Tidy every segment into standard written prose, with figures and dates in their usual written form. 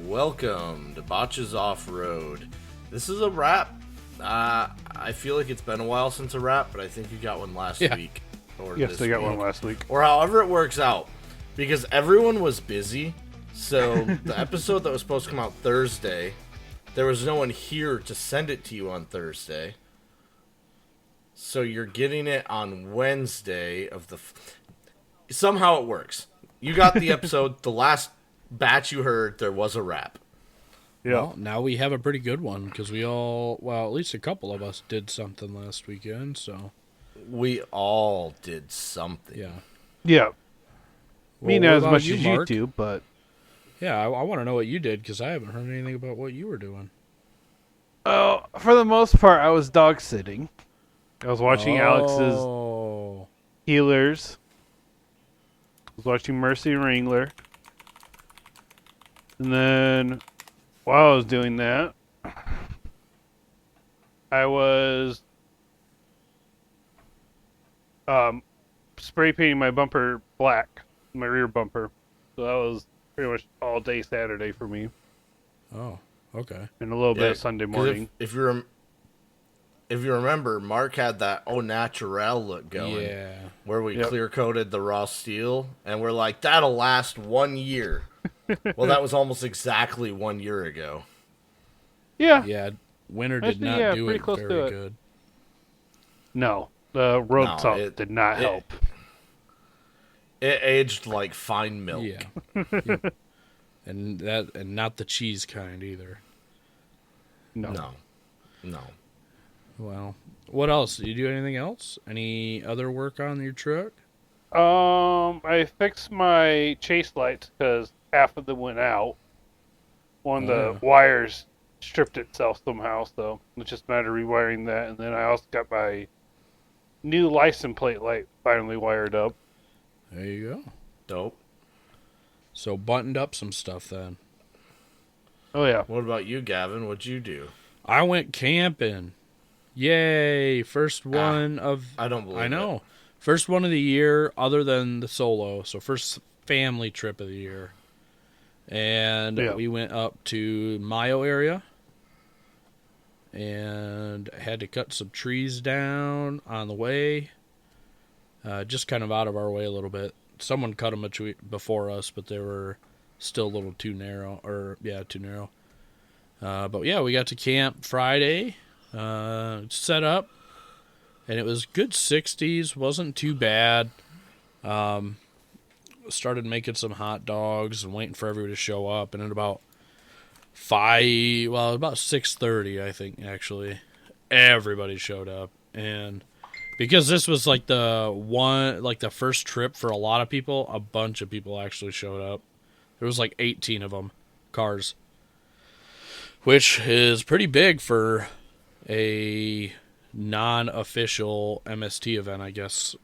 Welcome to Botches Off-Road. This is a wrap. I feel like it's been a while since a wrap, but I think you got one last week. Or Yes, this they got week. one last week. Or however it works out. Because everyone was busy, so the episode that was supposed to come out Thursday, there was no one here to send it to you on Thursday. So you're getting it on Wednesday of the... Somehow it works. You got the episode, the last batch you heard, there was a wrap. Yeah. Well, now we have a pretty good one because we all, well, at least a couple of us did something last weekend. So We all did something. yeah, Yeah. Me Well, not what as about much you, as Mark? you do, but yeah. I want to know what you did because I haven't heard anything about what you were doing. for the most part, I was dog sitting. I was watching Alex's Oh, Healers. I was watching Mercy Wrangler. And then, while I was doing that, I was spray painting my bumper black, my rear bumper. So that was pretty much all day Saturday for me, oh, okay. and a little bit of Sunday 'Cause morning. If you remember, Mark had that au naturel look going. Yeah. Where we Yep. clear coated the raw steel, and we're like, that'll last 1 year. Well, that was almost exactly 1 year ago. Yeah. Yeah. Winter did Actually, not yeah, do pretty it close to very it. good. No, the road No, salt did not help. It aged like fine milk. Yeah. Yeah. And not the cheese kind either. No. Well, what else? Did you do anything else? Any other work on your truck? I fixed my chase lights because half of them went out. One of the wires stripped itself somehow, so it's just a matter of rewiring that. And then I also got my new license plate light finally wired up. There you go. Dope. So buttoned up some stuff then. Oh yeah, What about you, Gavin? What'd you do? I went camping. Yay! First one of I don't believe I know. First one of the year other than the solo. So first family trip of the year. And Yeah. we went up to Mayo area and had to cut some trees down on the way. Just kind of out of our way a little bit. Someone cut them before us, but they were still a little too narrow. Too narrow. But yeah, we got to camp Friday. Set up, and it was good 60s. Wasn't too bad. Started making some hot dogs and waiting for everybody to show up, and at about 6:30, I think, actually, everybody showed up. And because this was like the first trip for a lot of people, a bunch of people actually showed up. There was like 18 of them, cars, which is pretty big for a non-official MST event, I guess.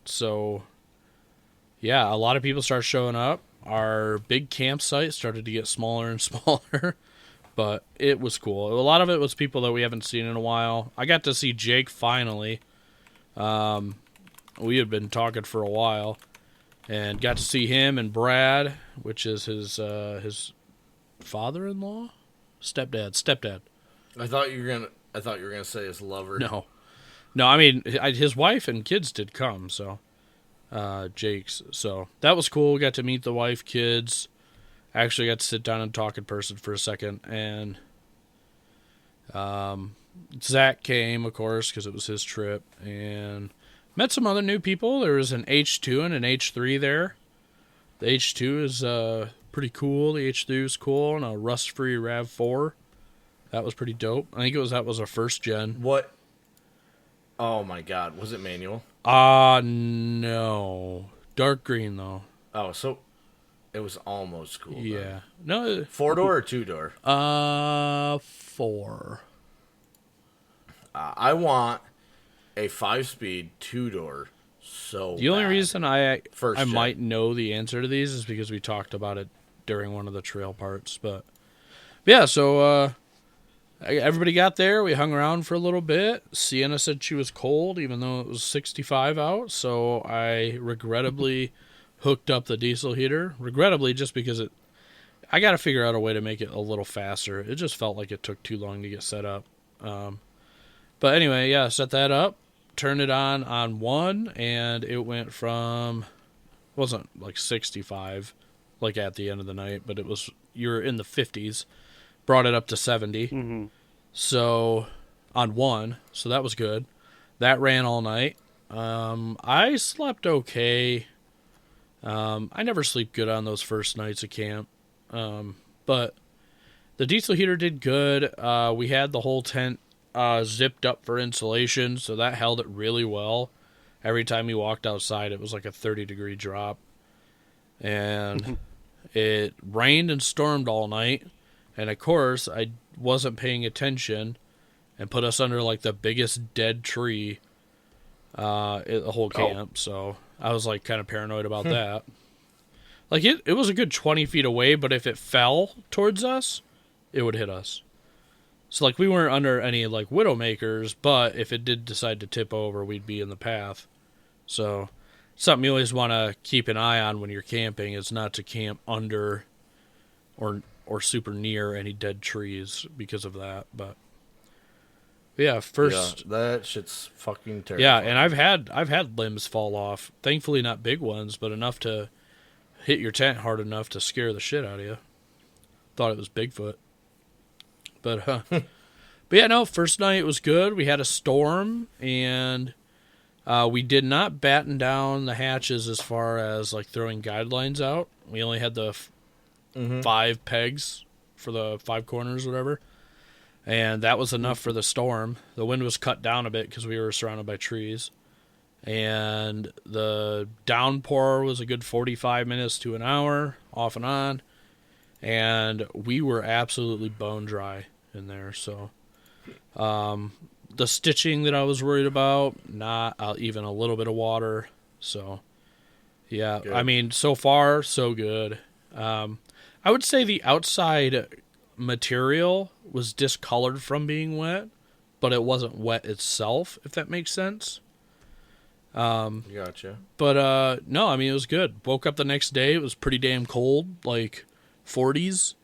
So, yeah, a lot of people started showing up. Our big campsite started to get smaller and smaller, but it was cool. A lot of it was people that we haven't seen in a while. I got to see Jake finally. We had been talking for a while, and got to see him and Brad, which is his father-in-law, stepdad. I thought you were gonna say his lover. No. I mean, his wife and kids did come, so Jake's. So that was cool. We got to meet the wife, kids. Actually got to sit down and talk in person for a second. And Zach came, of course, because it was his trip. And met some other new people. There was an H2 and an H3 there. The H2 is pretty cool. The H3 is cool. And a rust-free RAV4. That was pretty dope. I think that was a first gen. What? Oh my God! Was it manual? No. Dark green, though. Oh, so it was almost cool. Yeah. Then. No. 4-door or 2-door? 4. I want a 5-speed 2-door. So The only bad. reason I First gen. might know the answer to these is because we talked about it during one of the trail parts. But yeah, so everybody got there. We hung around for a little bit. Sienna said she was cold, even though it was 65 out. So I regrettably hooked up the diesel heater. Regrettably, just because I got to figure out a way to make it a little faster. It just felt like it took too long to get set up. But anyway, yeah, set that up, turned it on 1, and it went from, wasn't like 65 like at the end of the night, but it was, you were in the 50s, brought it up to 70. Mm-hmm. So on 1, so that was good. That ran all night. I slept okay. I never sleep good on those first nights of camp. But the diesel heater did good. We had the whole tent zipped up for insulation, so that held it really well. Every time you walked outside, it was like a 30-degree drop. And it rained and stormed all night. And of course, I wasn't paying attention and put us under like the biggest dead tree at the whole camp. So I was like kind of paranoid about that. Like it was a good 20 feet away, but if it fell towards us, it would hit us. So like we weren't under any like widowmakers, but if it did decide to tip over, we'd be in the path. So something you always want to keep an eye on when you're camping is not to camp under or super near any dead trees because of that. But yeah, first that shit's fucking terrible. Yeah, and I've had limbs fall off. Thankfully not big ones, but enough to hit your tent hard enough to scare the shit out of you. Thought it was Bigfoot. But but yeah, no, first night was good. We had a storm, and we did not batten down the hatches as far as like throwing guidelines out. We only had the 5 pegs for the 5 corners, whatever. And that was enough for the storm. The wind was cut down a bit because we were surrounded by trees. And the downpour was a good 45 minutes to an hour, off and on. And we were absolutely bone dry in there. So the stitching that I was worried about, not even a little bit of water. So, yeah, good. I mean, so far, so good. I would say the outside material was discolored from being wet, but it wasn't wet itself, if that makes sense. Gotcha. But no, I mean, it was good. Woke up the next day, it was pretty damn cold, like 40s.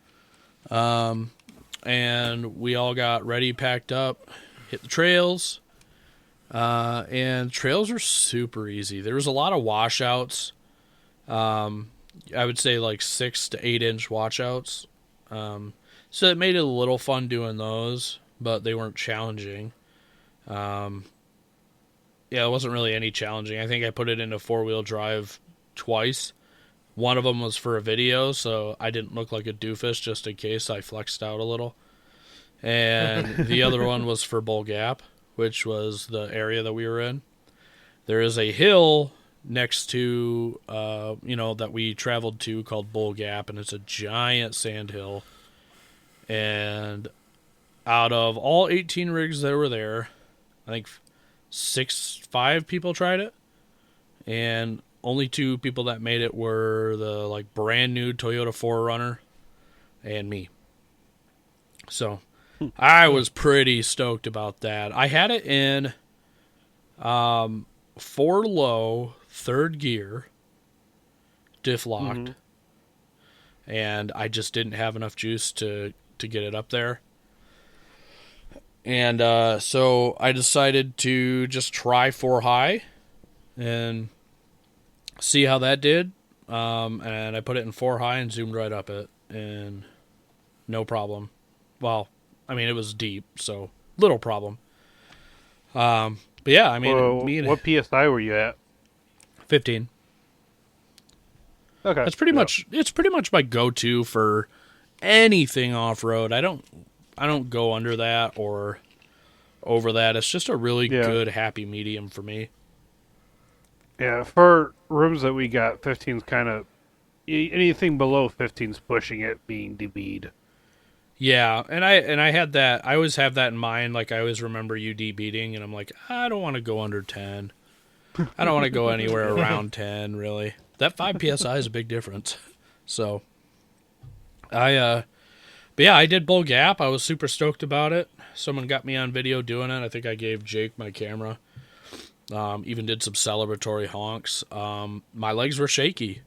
And we all got ready, packed up, hit the trails. And trails are super easy. There was a lot of washouts. I would say like 6 to 8 inch washouts. So it made it a little fun doing those, but they weren't challenging. Yeah, it wasn't really any challenging. I think I put it into 4-wheel drive twice. One of them was for a video, so I didn't look like a doofus just in case I flexed out a little. And the other one was for Bull Gap, which was the area that we were in. There is a hill next to, that we traveled to called Bull Gap, and it's a giant sand hill. And out of all 18 rigs that were there, I think 5 people tried it, and only 2 people that made it were the like brand new Toyota 4Runner and me. So I was pretty stoked about that. I had it in 4 low, 3rd gear, diff locked, and I just didn't have enough juice to get it up there. And so I decided to just try 4 high and see how that did. And I put it in 4 high and zoomed right up it, and no problem. Well, I mean, it was deep, so little problem. But yeah, I mean, what PSI were you at? 15. Okay, that's pretty much. It's pretty much my go-to for anything off-road. I don't go under that or over that. It's just a really good, happy medium for me. Yeah, for rooms that we got, 15's kind of... Anything below 15's pushing it being DB'd. Yeah, and I had that. I always have that in mind. Like, I always remember UD beating, and I'm like, I don't want to go under 10. I don't want to go anywhere around 10, really. That 5 PSI is a big difference. So... but yeah, I did Bull Gap. I was super stoked about it. Someone got me on video doing it. I think I gave Jake my camera. Even did some celebratory honks. My legs were shaky.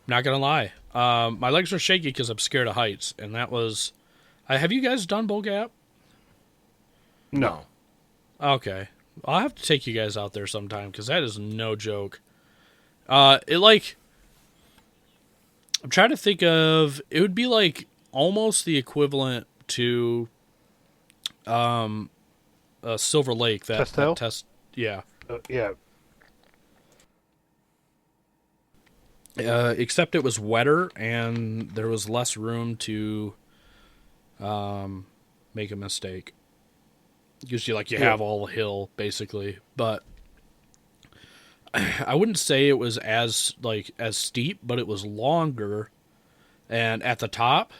Not gonna lie. My legs are shaky because I'm scared of heights, and that was. Have you guys done Bull Gap? No. Okay, I'll have to take you guys out there sometime because that is no joke. I'm trying to think of. It would be like almost the equivalent to, Silver Lake. Test Hill? Yeah. Yeah. Except it was wetter and there was less room to make a mistake. Because you have all the hill basically, but I wouldn't say it was as steep, but it was longer. And at the top,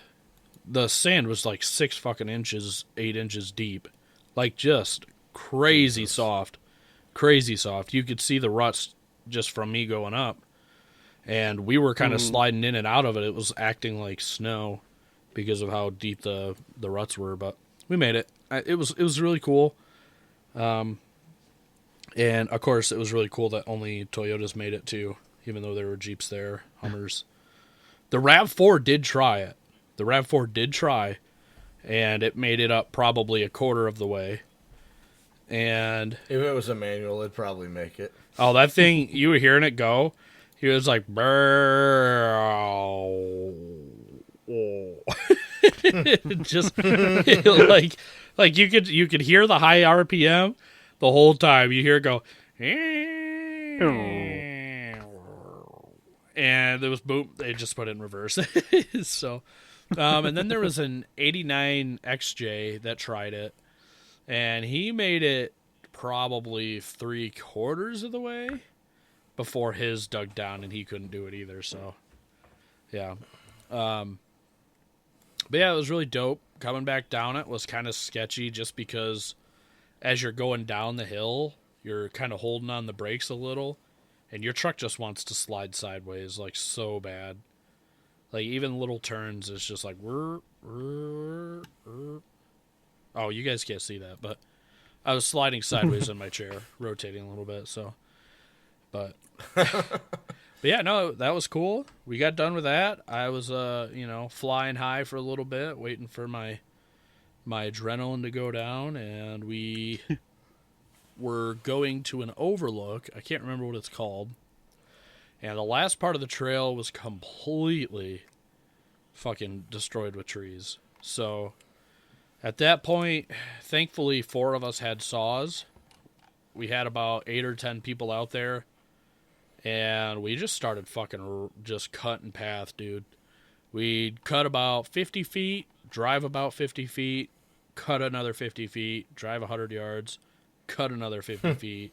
the sand was like 8 inches deep, like just crazy soft. You could see the ruts just from me going up. And we were kind of sliding in and out of it. It was acting like snow because of how deep the ruts were. But we made it. It was really cool. And, of course, it was really cool that only Toyotas made it, too. Even though there were Jeeps there, Hummers. The RAV4 did try it. And it made it up probably a quarter of the way. And If it was a manual, it'd probably make it. oh, that thing, you were hearing it go. He was like, brrr. Just like you could hear the high RPM the whole time. You hear it go, and there was boom. They just put it in reverse. So, and then there was an '89 XJ that tried it, and he made it probably 3/4 of the way before his dug down, and he couldn't do it either. So, yeah. But yeah, it was really dope. Coming back down it was kind of sketchy just because as you're going down the hill, you're kind of holding on the brakes a little, and your truck just wants to slide sideways, like, so bad. Like, even little turns, it's just like, oh, you guys can't see that, but I was sliding sideways in my chair, rotating a little bit, so... But yeah, no, that was cool. We got done with that. I was, flying high for a little bit, waiting for my adrenaline to go down, and we were going to an overlook. I can't remember what it's called. And the last part of the trail was completely fucking destroyed with trees. So at that point, thankfully, 4 of us had saws. We had about 8 or 10 people out there. And we just started fucking just cutting path, dude. We'd cut about 50 feet, drive about 50 feet, cut another 50 feet, drive 100 yards, cut another 50 feet.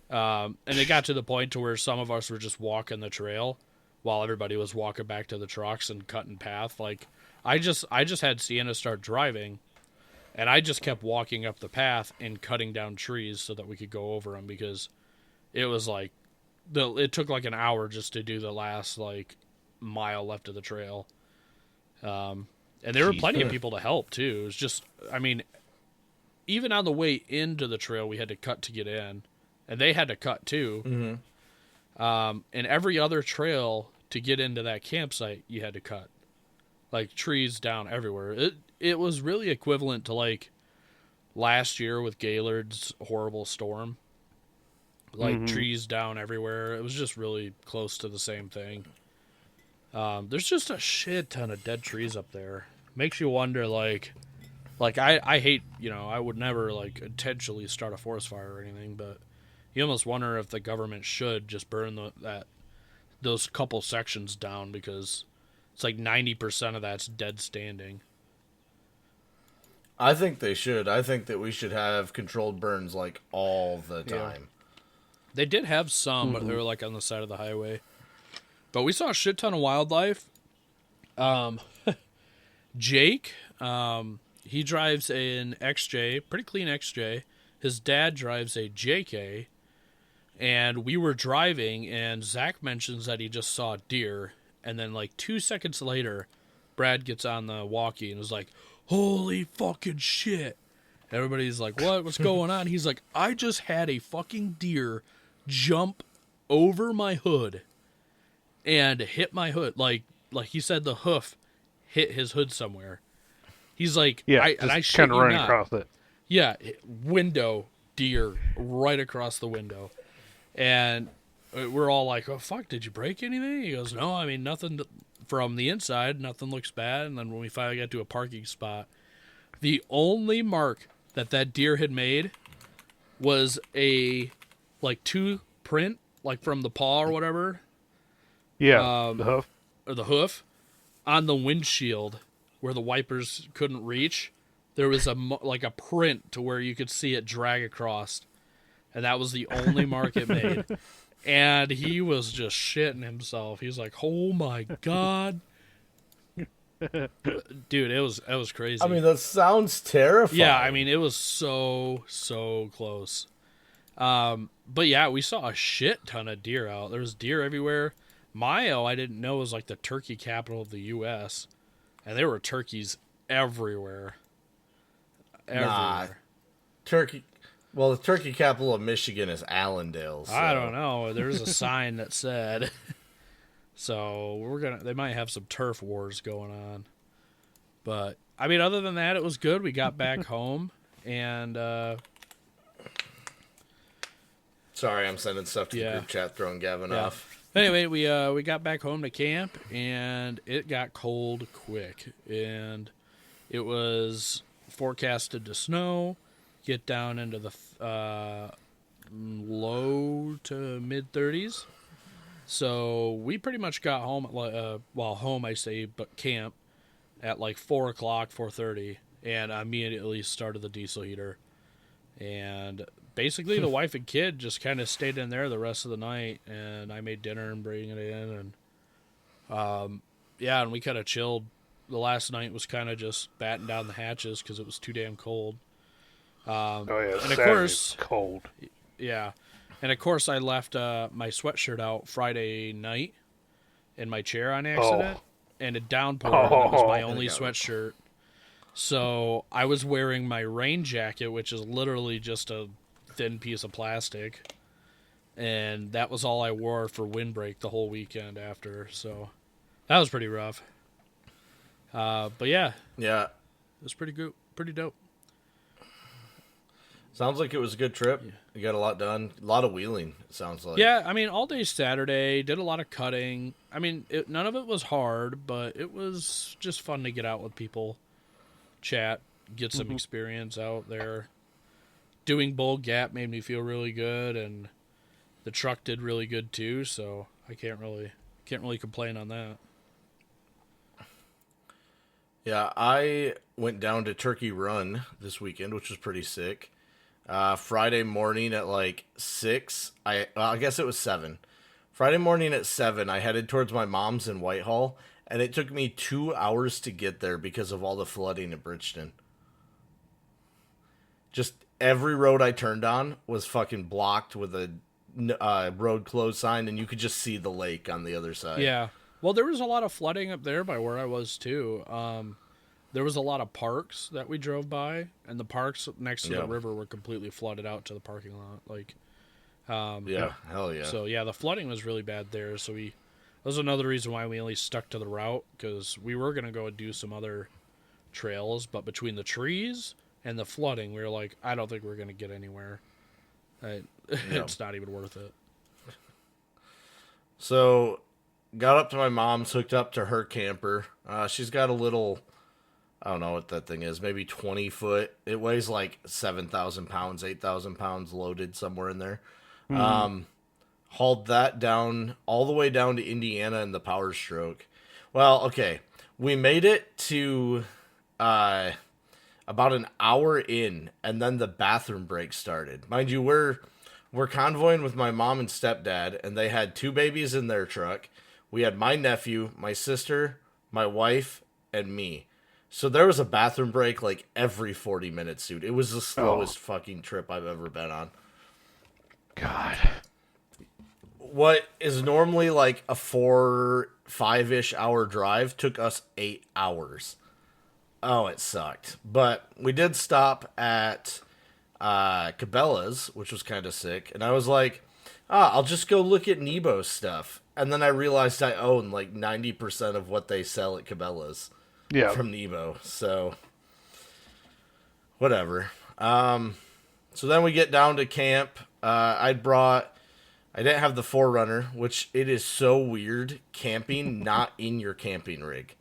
And it got to the point to where some of us were just walking the trail while everybody was walking back to the trucks and cutting path. Like, I just had Sienna start driving, and I just kept walking up the path and cutting down trees so that we could go over them because it was like, it took like an hour just to do the last like mile left of the trail. And there were plenty of people to help too. It was just, I mean, even on the way into the trail, we had to cut to get in, and they had to cut too. Mm-hmm. And every other trail to get into that campsite, you had to cut, like trees down everywhere. It was really equivalent to like last year with Gaylord's horrible storm. Like, trees down everywhere. It was just really close to the same thing. There's just a shit ton of dead trees up there. Makes you wonder, like I hate, I would never, like, intentionally start a forest fire or anything, but you almost wonder if the government should just burn those couple sections down because it's like 90% of that's dead standing. I think they should. I think that we should have controlled burns, like, all the time. Yeah. They did have some, but they were like on the side of the highway. But we saw a shit ton of wildlife. Jake, he drives an XJ, pretty clean XJ. His dad drives a JK. And we were driving, and Zach mentions that he just saw a deer. And then like 2 seconds later, Brad gets on the walkie and is like, holy fucking shit. Everybody's like, what? What's going on? He's like, I just had a fucking deer jump over my hood and hit my hood, like like he said, the hoof hit his hood somewhere. He's like, Yeah, I just shit kind of you running not. across it. Yeah, window deer right across the window, and we're all like, "Oh fuck, did you break anything?" He goes, "No, I mean nothing from the inside. Nothing looks bad." And then when we finally got to a parking spot, the only mark that deer had made was a like two print, like from the paw or whatever, Yeah, the hoof. or the hoof, on the windshield where the wipers couldn't reach. There was like a print to where you could see it drag across, and that was the only mark it made. And he was just shitting himself. He's like, "Oh my god, dude, it was crazy." I mean, that sounds terrifying. yeah, I mean, it was so close. But yeah, we saw a shit ton of deer out. There was deer everywhere. Mayo, I didn't know, was like the turkey capital of the U.S., and there were turkeys everywhere. Nah. Turkey. Well, the turkey capital of Michigan is Allendale. So. I don't know. There's a sign that said. So they might have some turf wars going on. But I mean, other than that, it was good. We got back home, and Sorry, I'm sending stuff to the Yeah. group chat, throwing Gavin Yeah. off. anyway, we got back home to camp, and it got cold quick, and it was forecasted to snow, get down into the low to mid 30s. So we pretty much got home at home I say, but camp at like 4:00, 4:30, and I immediately started the diesel heater. And basically the wife and kid just kind of stayed in there the rest of the night, and I made dinner and bring it in, and and we kind of chilled. The last night was kind of just batten down the hatches because it was too damn cold. Oh yeah, and of Saturday's course, cold. yeah, and of course I left my sweatshirt out Friday night in my chair on accident, and it downpoured. And it was my only sweatshirt. So I was wearing my rain jacket, which is literally just a thin piece of plastic, and that was all I wore for windbreak the whole weekend after. So that was pretty rough. But yeah, Yeah. it was pretty good, pretty dope. Sounds like it was a good trip. You got a lot done. A lot of wheeling, it sounds like. Yeah, I mean, all day Saturday, did a lot of cutting. I mean, none of it was hard, but it was just fun to get out with people, chat, get some experience out there. Doing Bull Gap made me feel really good, and the truck did really good too, so I can't really complain on that. Yeah, I went down to Turkey Run this weekend, which was pretty sick. Friday morning at like 6, I guess it was 7. Friday morning at 7, I headed towards my mom's in Whitehall, and it took me 2 hours to get there because of all the flooding in Bridgeton. Just every road I turned on was fucking blocked with a road closed sign, and you could just see the lake on the other side. Yeah. Well, there was a lot of flooding up there by where I was too. There was a lot of parks that we drove by, and the parks next to the river were completely flooded out to the parking lot. Like, yeah, hell yeah. So yeah, the flooding was really bad there. So that was another reason why we only stuck to the route, because we were gonna go and do some other trails, but between the trees and the flooding, we were like, I don't think we're gonna get anywhere. It's not even worth it. So, got up to my mom's, hooked up to her camper. She's got a little, I don't know what that thing is, maybe 20 foot. It weighs like 7,000 pounds, 8,000 pounds loaded somewhere in there. Hauled that down, all the way down to Indiana in the Power Stroke. Well, okay. We made it to about an hour in, and then the bathroom break started. Mind you, we're convoying with my mom and stepdad, and they had 2 babies in their truck. We had my nephew, my sister, my wife, and me. So there was a bathroom break like every 40 minutes, dude. It was the slowest fucking trip I've ever been on. God. What is normally like a 4-5-ish hour drive took us 8 hours. Oh, it sucked. But we did stop at Cabela's, which was kind of sick. And I was like, I'll just go look at Nebo's stuff. and then I realized I own like 90% of what they sell at Cabela's Yeah. from Nebo. So whatever. So then we get down to camp. I didn't have the Forerunner, which it is so weird camping not in your camping rig.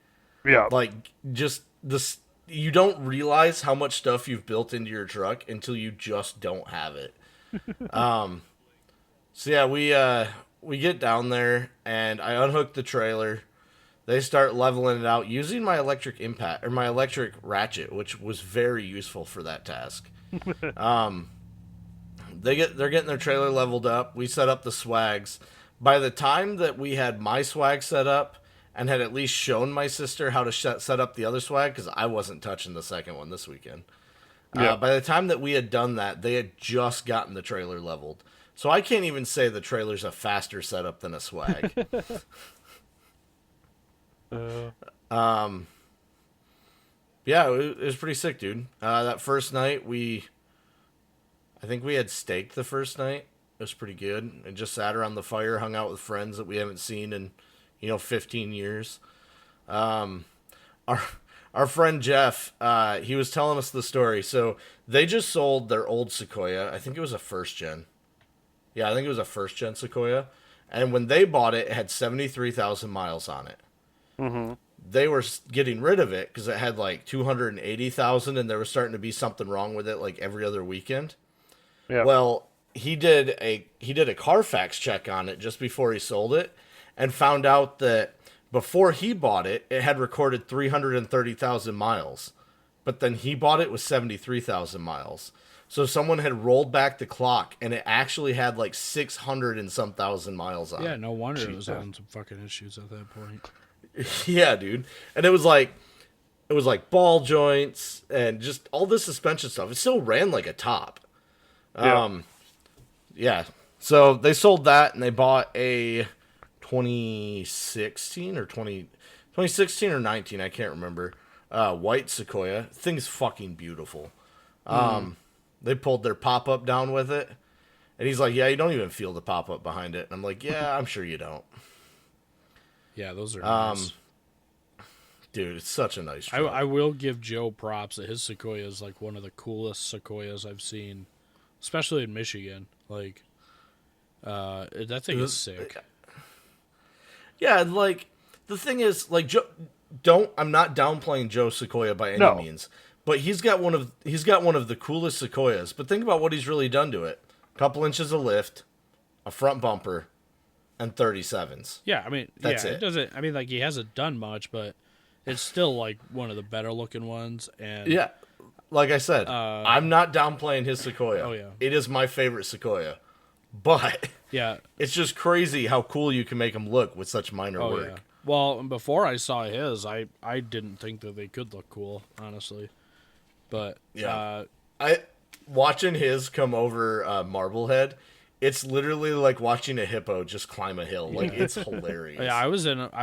Yeah. Like, just this, you don't realize how much stuff you've built into your truck until you just don't have it. So yeah, we get down there and I unhook the trailer. They start leveling it out using my electric impact or my electric ratchet, which was very useful for that task. They're getting their trailer leveled up. We set up the swags. By the time that we had my swag set up and had at least shown my sister how to set up the other swag, because I wasn't touching the second one this weekend. Yeah. By the time that we had done that, they had just gotten the trailer leveled. So I can't even say the trailer's a faster setup than a swag. Yeah, it was pretty sick, dude. That first night, I think we had steak the first night. It was pretty good. And just sat around the fire, hung out with friends that we haven't seen in, 15 years. Our friend Jeff, he was telling us the story. So they just sold their old Sequoia. I think it was a first gen. Yeah, I think it was a first gen Sequoia. And when they bought it, it had 73,000 miles on it. Mm-hmm. They were getting rid of it because it had like 280,000 and there was starting to be something wrong with it like every other weekend. Yeah. Well, he did a Carfax check on it just before he sold it and found out that before he bought it, it had recorded 330,000 miles. But then he bought it with 73,000 miles. So someone had rolled back the clock and it actually had like 600 and some thousand miles on it. Yeah, no wonder it was having some fucking issues at that point. Yeah, dude. And it was like ball joints and just all this suspension stuff. It still ran like a top. Yeah. So they sold that and they bought a 2016 or 2016 or 19, I can't remember. White Sequoia. Thing's fucking beautiful. They pulled their pop-up down with it. And he's like, yeah, you don't even feel the pop-up behind it. And I'm like, yeah, I'm sure you don't. Yeah, those are nice. Dude, it's such a nice truck. I will give Joe props that his Sequoia is like one of the coolest Sequoias I've seen, especially in Michigan. Like, that thing is sick. Yeah, like, the thing is, like, I'm not downplaying Joe Sequoia by any means, but he's got one of the coolest Sequoias. But think about what he's really done to it: a couple inches of lift, a front bumper, and 37s. Yeah, I mean, That's it it. doesn't. I mean, like, he hasn't done much, but it's still like one of the better looking ones. And Yeah, like I said, I'm not downplaying his Sequoia. Oh, yeah. It is my favorite Sequoia, but yeah, it's just crazy how cool you can make them look with such minor work. yeah. Well, before I saw his, I didn't think that they could look cool, honestly. But Yeah. Watching his come over Marblehead, it's literally like watching a hippo just climb a hill. Like, it's hilarious. yeah, I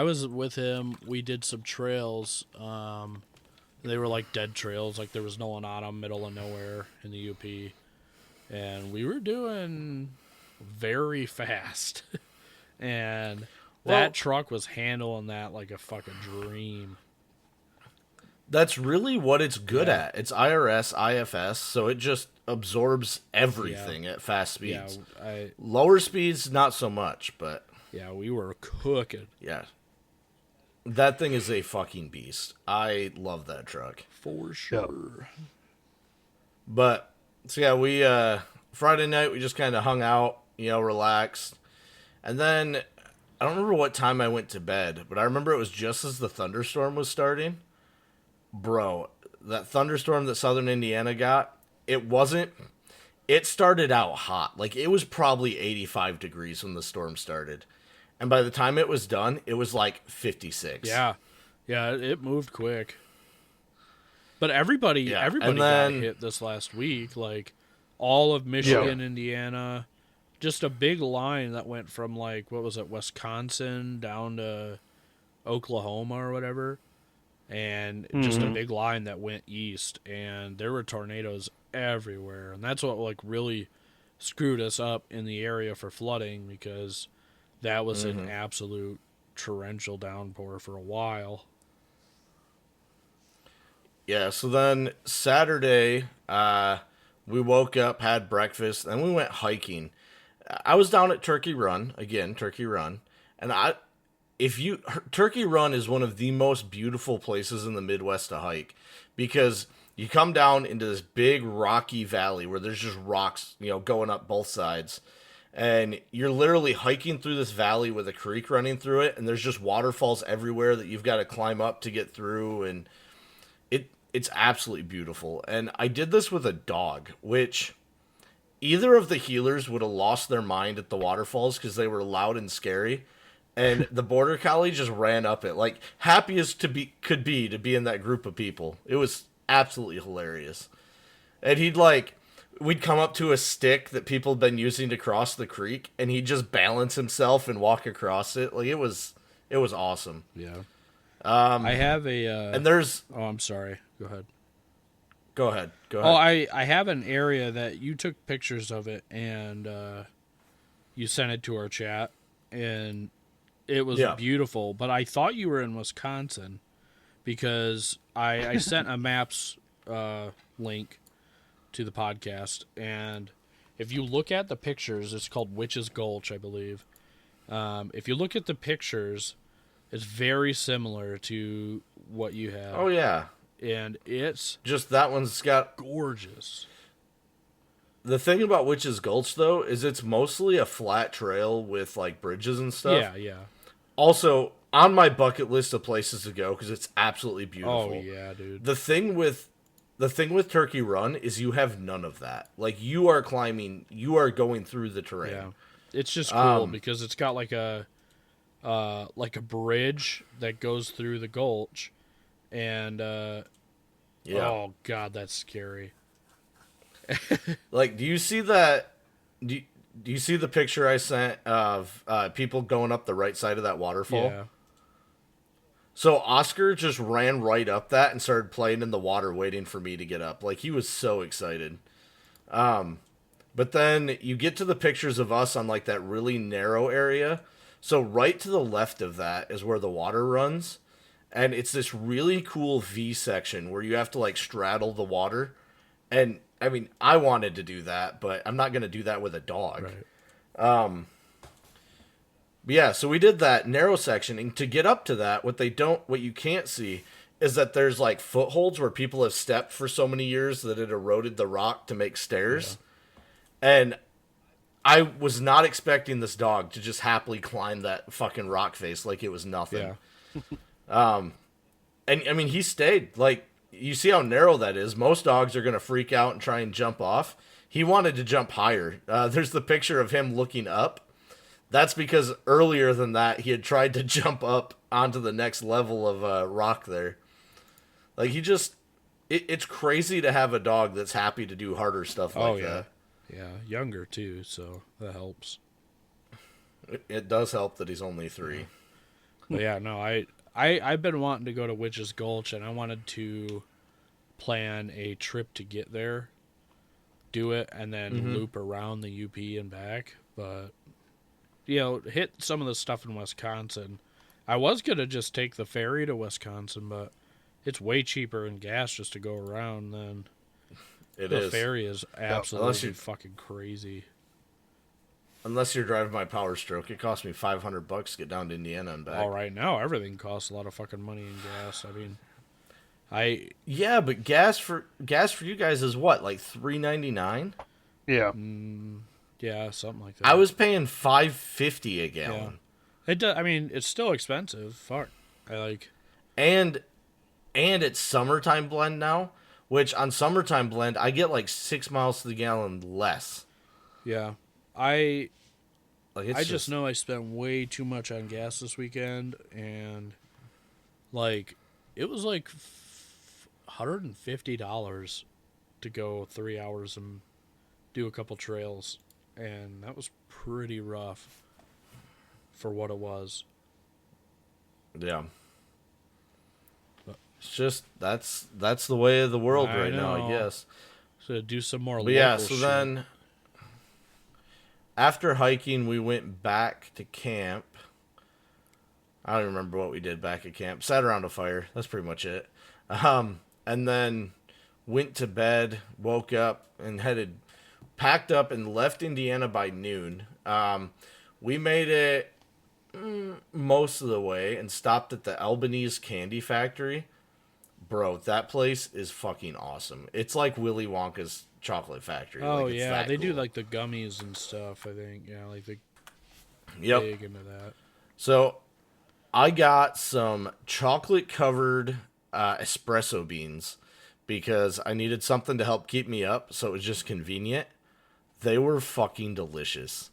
was with him. We did some trails. They were like dead trails, like there was no one on them, middle of nowhere in the UP, and we were doing very fast. And that truck was handling that like a fucking dream. That's really what it's good at. It's IRS, IFS, so it just absorbs everything at fast speeds. Yeah, Lower speeds, not so much, but we were cooking. yeah. That thing is a fucking beast. I love that truck. For sure. But, so yeah, we, Friday night, we just kind of hung out, relaxed. And then, I don't remember what time I went to bed, but I remember it was just as the thunderstorm was starting. Bro, that thunderstorm that Southern Indiana got, it started out hot. Like, it was probably 85 degrees when the storm started. And by the time it was done, it was like 56. Yeah, it moved quick. But everybody then, got hit this last week. Like, all of Michigan, Indiana, just a big line that went from, like, what was it, Wisconsin down to Oklahoma or whatever. And just a big line that went east, and there were tornadoes everywhere. And that's what, like, really screwed us up in the area for flooding, because that was an absolute torrential downpour for a while. Yeah, so then Saturday, we woke up, had breakfast, and we went hiking. I was down at Turkey Run, again, Turkey Run, and Turkey Run is one of the most beautiful places in the Midwest to hike, because you come down into this big rocky valley where there's just rocks, going up both sides. And you're literally hiking through this valley with a creek running through it, and there's just waterfalls everywhere that you've got to climb up to get through, and it's absolutely beautiful. And I did this with a dog, which either of the healers would have lost their mind at the waterfalls because they were loud and scary. And the border collie just ran up it, like happy as could be to be in that group of people. It was absolutely hilarious. And we'd come up to a stick that people had been using to cross the creek, and he'd just balance himself and walk across it. Like it was awesome. Yeah. I have a and there's oh, I'm sorry. Go ahead. Go ahead. Oh, I have an area that you took pictures of it, and you sent it to our chat, and it was beautiful. But I thought you were in Wisconsin because I sent a maps link to the podcast, and if you look at the pictures, it's called Witch's Gulch, I believe. If you look at the pictures, it's very similar to what you have. Oh yeah. And it's just that one's got gorgeous. The thing about Witch's Gulch, though, is it's mostly a flat trail with like bridges and stuff. Yeah, yeah. Also, on my bucket list of places to go because it's absolutely beautiful. Oh yeah, dude. The thing with Turkey Run is you have none of that. Like you are going through the terrain. Yeah, it's just cool because it's got like a bridge that goes through the gulch. And, oh, God, that's scary. Like, do you see that? Do you see the picture I sent of people going up the right side of that waterfall? Yeah. So Oscar just ran right up that and started playing in the water waiting for me to get up. Like, he was so excited. But then you get to the pictures of us on, like, that really narrow area. So right to the left of that is where the water runs. And it's this really cool V section where you have to like straddle the water. And I mean, I wanted to do that, but I'm not going to do that with a dog. Right. But yeah, so we did that narrow section. And to get up to that, what you can't see is that there's like footholds where people have stepped for so many years that it eroded the rock to make stairs. Yeah. And I was not expecting this dog to just happily climb that fucking rock face like it was nothing. Yeah. And I mean, he stayed. Like, you see how narrow that is. Most dogs are going to freak out and try and jump off. He wanted to jump higher. There's the picture of him looking up. That's because earlier than that, he had tried to jump up onto the next level of rock there. Like, it's crazy to have a dog that's happy to do harder stuff like that. Yeah, younger too, so that helps. It does help that he's only 3. But yeah, no, I've been wanting to go to Witch's Gulch, and I wanted to plan a trip to get there, do it, and then loop around the UP and back. But, hit some of the stuff in Wisconsin. I was going to just take the ferry to Wisconsin, but it's way cheaper in gas just to go around than the ferry is absolutely fucking crazy. Unless you're driving my Power Stroke, it cost me $500 to get down to Indiana and back. All right, now everything costs a lot of fucking money in gas. I mean, yeah, but gas for you guys is what, like $3.99? Yeah, yeah, something like that. I was paying $5.50 a gallon. Yeah. It does. I mean, it's still expensive. Fuck, and it's summertime blend now, which on summertime blend I get like 6 miles to the gallon less. Yeah. I just know I spent way too much on gas this weekend, and like it was like $150 to go 3 hours and do a couple trails, and that was pretty rough for what it was. Yeah. It's just that's the way of the world right now, I guess. So do some more. But yeah, so then after hiking, we went back to camp. I don't remember what we did back at camp. Sat around a fire. That's pretty much it. And then went to bed, woke up, and packed up and left Indiana by noon. We made it most of the way and stopped at the Albanese Candy Factory. Bro, that place is fucking awesome. It's like Willy Wonka's chocolate factory. Oh like, it's yeah, that they do cool. like the gummies and stuff. I think like they Yep. big into that. So I got some chocolate covered espresso beans because I needed something to help keep me up, so it was just convenient. They were fucking delicious.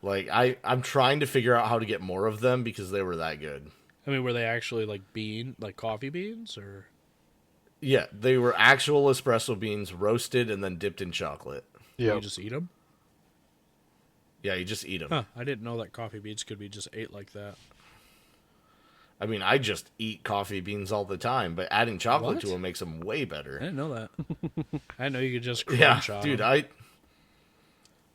Like I'm trying to figure out how to get more of them because they were that good. I mean, were they actually like coffee beans, or? Yeah, they were actual espresso beans roasted and then dipped in chocolate. You just eat them? Yeah, you just eat them. Huh, I didn't know that coffee beans could be just ate like that. I mean, I just eat coffee beans all the time, but adding chocolate What? to them makes them way I better. didn't know that. I know you could just crunch Yeah, on dude, 'em.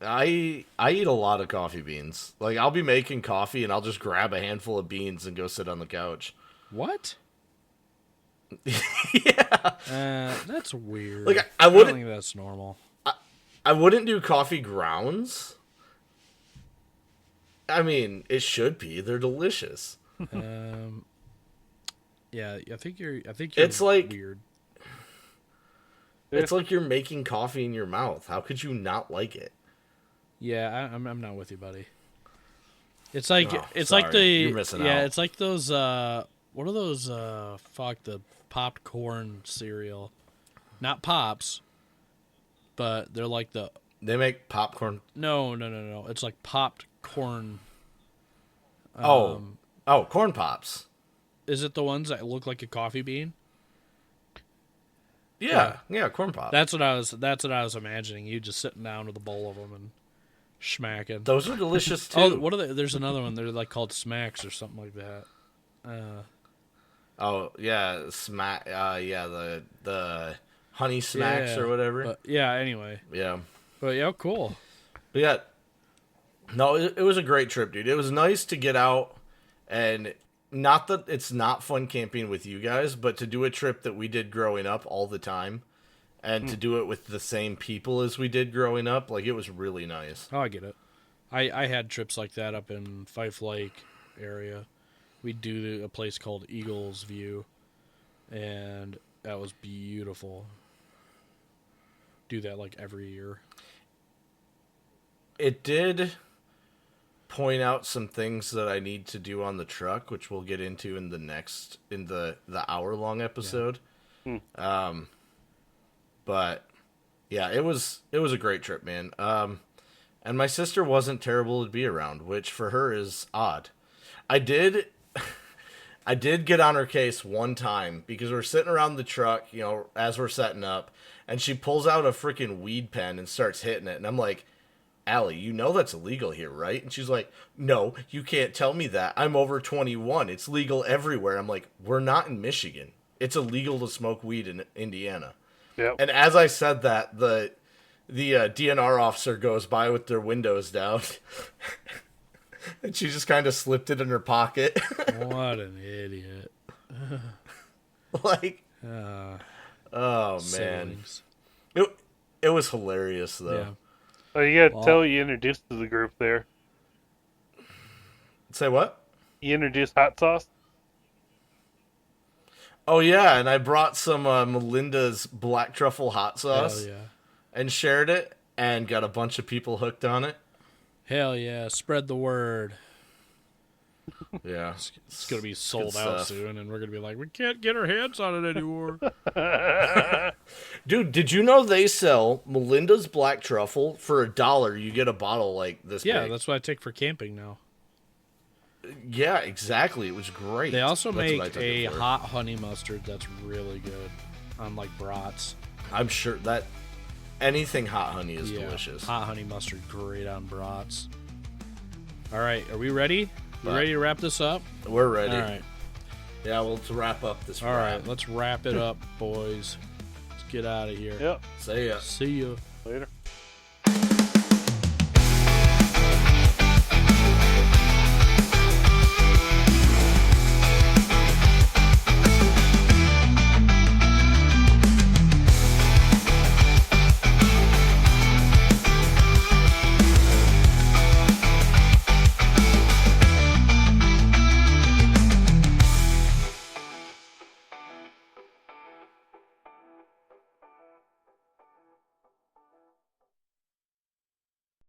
I eat a lot of coffee beans. Like, I'll be making coffee and I'll just grab a handful of beans and go sit on the couch. What? Yeah. That's weird. Like, I don't wouldn't- think that's normal. I wouldn't do coffee grounds. I mean, it should be. They're delicious. Yeah, I think you're It's like- weird. It's like you're making coffee in your mouth. How could you not like it? Yeah, I'm not with you, buddy. It's like Oh, it's sorry. like the You're missing yeah, out. it's like those what are those the popcorn cereal. Not Pops, but they're like the They make popcorn. no. It's like popped corn. Oh, corn pops. Is it the ones that look like a coffee bean? Yeah, corn pops. That's what I was imagining. You just sitting down with a bowl of them and schmacking. Those are delicious too. Oh, what are they? There's another one. They're like called Smacks or something like that. Oh yeah, smack. Yeah, the honey smacks Yeah, or whatever. But yeah, anyway. Yeah, But yeah, cool. but yeah. No, it was a great trip, dude. It was nice to get out, and not that it's not fun camping with you guys, but to do a trip that we did growing up all the time, and to do it with the same people as we did growing up, like it was really nice. Oh, I get it. I had trips like that up in Fife Lake area. We'd do a place called Eagles View, and that was beautiful. Do that like every year. It did point out some things that I need to do on the truck, which we'll get into in the hour-long episode. But yeah, it was a great trip, man. And my sister wasn't terrible to be around, which for her is odd. I did get on her case one time because we're sitting around the truck, as we're setting up, and she pulls out a freaking weed pen and starts hitting it, and I'm like, Allie, you know that's illegal here, right? And she's like, no, you can't tell me that. I'm over 21. It's legal everywhere. I'm like, we're not in Michigan. It's illegal to smoke weed in Indiana. Yep. And as I said that, the DNR officer goes by with their windows down. And she just kind of slipped it in her pocket. What an idiot. Like, Uh, oh, man. siblings. It was hilarious, though. Yeah. Oh, you gotta Well- tell you introduced to the group there. Say what? You introduced hot sauce. Oh, yeah, and I brought some Melinda's black truffle hot sauce. Hell yeah. And shared it and got a bunch of people hooked on it. Hell yeah. Spread the word. Yeah. It's going to be sold Good out stuff. soon, and we're going to be like, we can't get our hands on it anymore. Dude, did you know they sell Melinda's black truffle for $1? You get a bottle like this Yeah, big. that's what I take for camping now. Yeah, exactly. It was great. They also That's what I make took a it for. hot honey mustard that's really good on like brats. I'm sure that anything hot honey is Yeah, delicious. hot honey mustard, great on brats. All right, are we ready? You But- ready to wrap this up? We're ready. All right, Yeah, well, let's wrap up this all right. wrap. Let's wrap it up, boys. Let's get out of here. Yep. See ya. See ya.